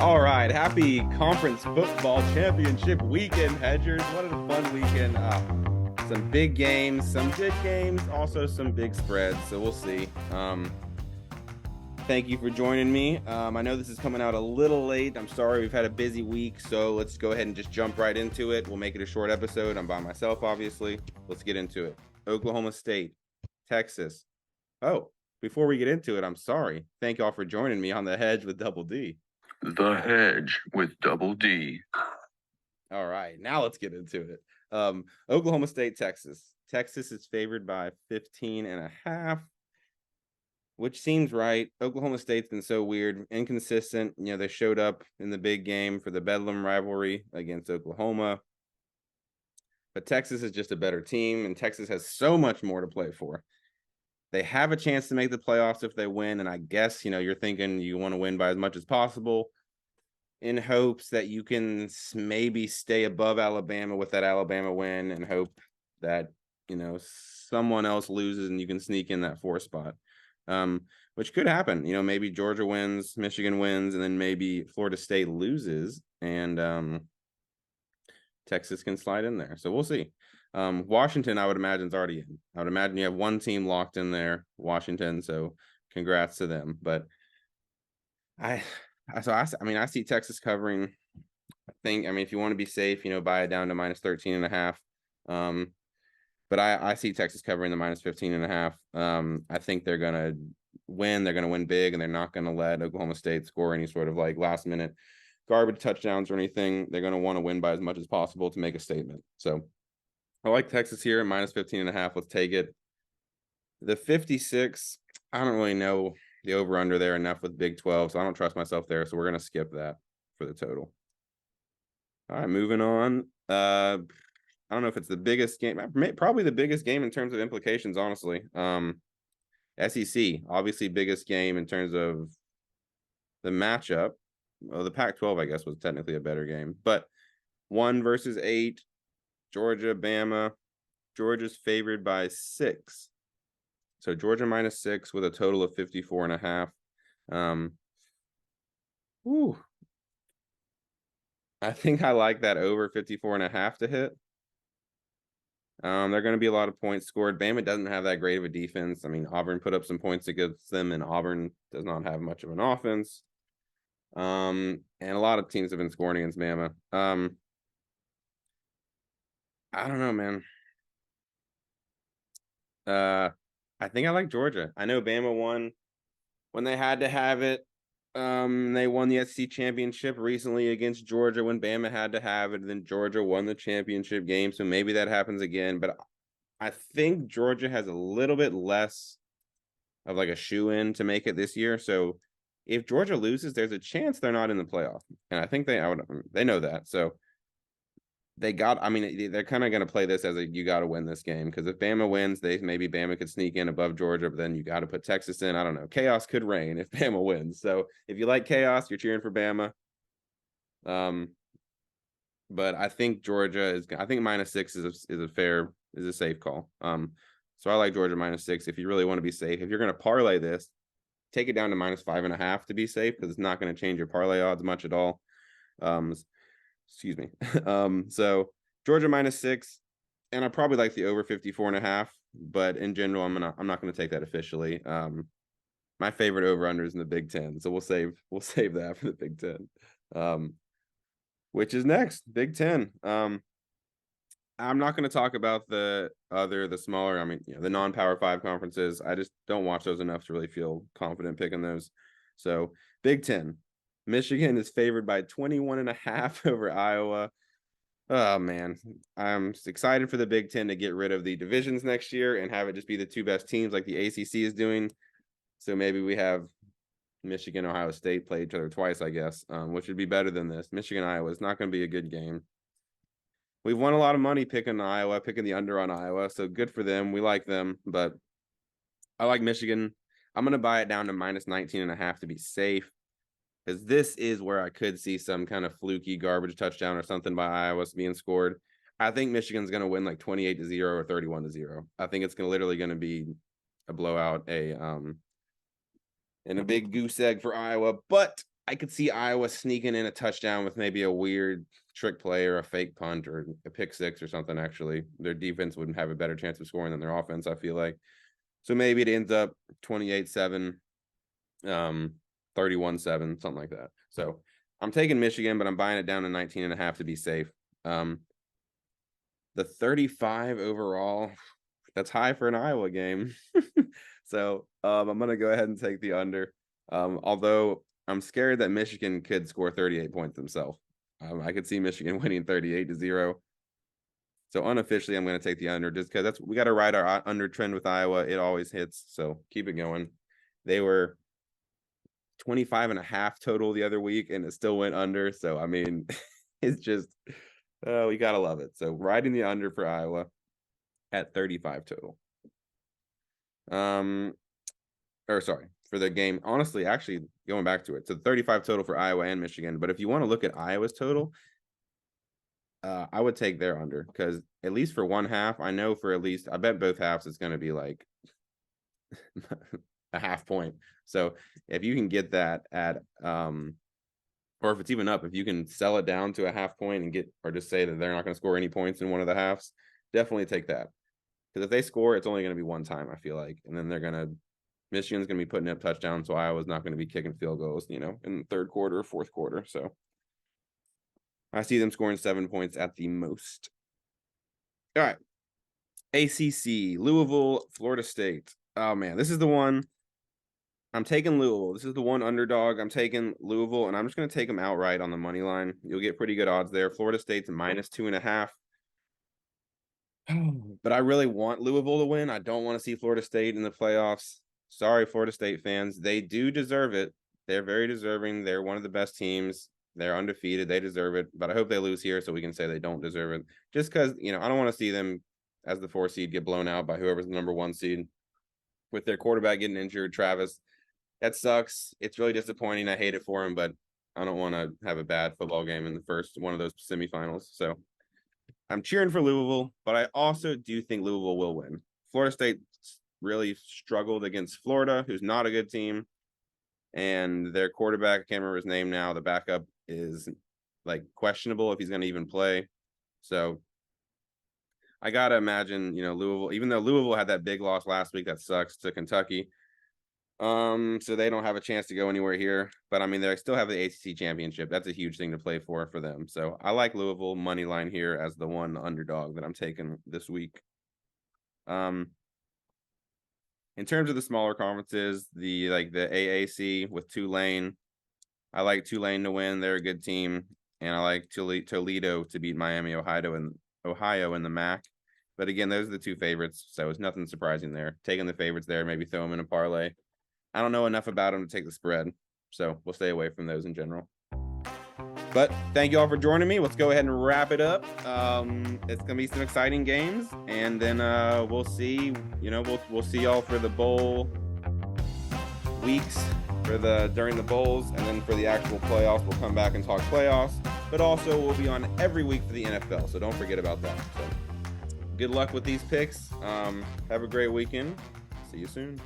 All right, happy conference football championship weekend, Hedgers. What a fun weekend. Some big games, some good games, also some big spreads. So we'll see. Thank you for joining me. I know this is coming out a little late. I'm sorry, we've had a busy week. So let's go ahead and just jump right into it. We'll make it a short episode. I'm by myself, obviously. Let's get into it. Oklahoma State, Texas. Oh, before we get into it, I'm sorry. Thank y'all for joining me on The Hedge with Double D. The Hedge with Double D. All right, now let's get into it. Oklahoma State, Texas. Texas is favored by 15.5, which seems right. Oklahoma State's been so weird, inconsistent. You know, they showed up in the big game for the Bedlam rivalry against Oklahoma. But Texas is just a better team, and Texas has so much more to play for. They have a chance to make the playoffs if they win, and I guess, you know, you're thinking you want to win by as much as possible in hopes that you can maybe stay above Alabama with that Alabama win and hope that, you know, someone else loses and you can sneak in that 4 spot, which could happen. You know, maybe Georgia wins, Michigan wins, and then maybe Florida State loses and Texas can slide in there. So we'll see. Washington, I would imagine, is already in. I would imagine you have one team locked in there, Washington. So congrats to them. But I see Texas covering. I mean, if you want to be safe, you know, buy it down to minus 13.5. But I see Texas covering the minus 15.5. I think they're gonna win. They're gonna win big, and they're not gonna let Oklahoma State score any sort of like last minute garbage touchdowns or anything. They're gonna want to win by as much as possible to make a statement. So I like Texas here, minus 15.5. Let's take it. The 56, I don't really know the over-under there enough with Big 12, so I don't trust myself there, so we're going to skip that for the total. All right, moving on. I don't know if it's the biggest game, probably the biggest game in terms of implications, honestly. SEC, obviously biggest game in terms of the matchup. Well, the Pac-12, I guess, was technically a better game, but 1 versus 8. Georgia, Bama. Georgia's favored by 6. So Georgia minus 6 with a total of 54.5. I think I like that over 54.5 to hit. There are going to be a lot of points scored. Bama doesn't have that great of a defense. I mean, Auburn put up some points against them, and Auburn does not have much of an offense. And a lot of teams have been scoring against Bama. I don't know, man. I think I like Georgia. I know Bama won when they had to have it. They won the SEC championship recently against Georgia when Bama had to have it. Then Georgia won the championship game, so maybe that happens again. But I think Georgia has a little bit less of like a shoe-in to make it this year. So if Georgia loses, there's a chance they're not in the playoff, and I think they know that. So they're kind of going to play this as you got to win this game, because if Bama wins, maybe Bama could sneak in above Georgia, but then you got to put Texas in. I don't know. Chaos could reign if Bama wins. So if you like chaos, you're cheering for Bama. But I think I think minus 6 is a safe call. So I like Georgia minus 6 if you really want to be safe. If you're going to parlay this, take it down to minus 5.5 to be safe, because it's not going to change your parlay odds much at all. Excuse me. So Georgia minus 6, and I probably like the over 54.5, but in general, I'm not going to take that officially. My favorite over-under is in the Big Ten, so we'll save that for the Big Ten. Which is next, Big Ten. I'm not going to talk about the smaller, the non-Power 5 conferences. I just don't watch those enough to really feel confident picking those. So Big Ten. Michigan is favored by 21.5 over Iowa. Oh, man. I'm excited for the Big Ten to get rid of the divisions next year and have it just be the 2 best teams like the ACC is doing. So maybe we have Michigan, Ohio State play each other twice, I guess, which would be better than this. Michigan, Iowa is not going to be a good game. We've won a lot of money picking the under on Iowa, so good for them. We like them, but I like Michigan. I'm going to buy it down to minus 19.5 to be safe, because this is where I could see some kind of fluky garbage touchdown or something by Iowa being scored. I think Michigan's going to win like 28-0 or 31-0. I think it's literally going to be a blowout, and a big goose egg for Iowa. But I could see Iowa sneaking in a touchdown with maybe a weird trick play or a fake punt or a pick six or something. Actually, their defense wouldn't have a better chance of scoring than their offense, I feel like. So maybe it ends up 28-7, 31-7, something like that. So I'm taking Michigan, but I'm buying it down to 19.5 to be safe. The 35 overall, that's high for an Iowa game. So I'm gonna go ahead and take the under. Although I'm scared that Michigan could score 38 points themselves. I could see Michigan winning 38-0. So unofficially, I'm going to take the under just because we got to ride our under trend with Iowa. It always hits. So keep it going. They were 25.5 total the other week, and it still went under. So I mean, it's just we gotta love it. So riding the under for Iowa at 35 total. For the game, honestly, actually going back to it, so 35 total for Iowa and Michigan. But if you want to look at Iowa's total, I would take their under because at least for one half, I know for at least I bet both halves it's going to be like a half point. So if you can get that at or if it's even up, if you can sell it down to a half point and get or just say that they're not going to score any points in one of the halves, definitely take that. Because if they score, it's only going to be one time, I feel like. And then Michigan's going to be putting up touchdowns, so Iowa's not going to be kicking field goals, in the third quarter or fourth quarter. So I see them scoring 7 points at the most. All right. ACC, Louisville, Florida State. Oh, man, this is the one. I'm taking Louisville. This is the one underdog. I'm taking Louisville, and I'm just going to take them outright on the money line. You'll get pretty good odds there. Florida State's -2.5. But I really want Louisville to win. I don't want to see Florida State in the playoffs. Sorry, Florida State fans. They do deserve it. They're very deserving. They're one of the best teams. They're undefeated. They deserve it. But I hope they lose here so we can say they don't deserve it. Just because, I don't want to see them as the 4 seed get blown out by whoever's the number 1 seed with their quarterback getting injured, Travis. That sucks. It's really disappointing. I hate it for him, but I don't want to have a bad football game in the first one of those semifinals. So I'm cheering for Louisville, but I also do think Louisville will win. Florida State really struggled against Florida, who's not a good team. And their quarterback, I can't remember his name now, the backup is questionable if he's going to even play. So I got to imagine, Louisville, even though Louisville had that big loss last week, that sucks, to Kentucky. So they don't have a chance to go anywhere here, but I mean, they still have the ACC championship. That's a huge thing to play for them. So I like Louisville money line here as the one underdog that I'm taking this week. In terms of the smaller conferences, the AAC with Tulane, I like Tulane to win. They're a good team, and I like Toledo to beat Miami, Ohio in the MAC. But again, those are the 2 favorites, so it's nothing surprising there. Taking the favorites there, maybe throw them in a parlay. I don't know enough about them to take the spread, so we'll stay away from those in general. But thank you all for joining me. Let's go ahead and wrap it up. It's gonna be some exciting games, and then we'll see. We'll see y'all for the bowl weeks during the bowls, and then for the actual playoffs, we'll come back and talk playoffs. But also, we'll be on every week for the NFL, so don't forget about that. So good luck with these picks. Have a great weekend. See you soon.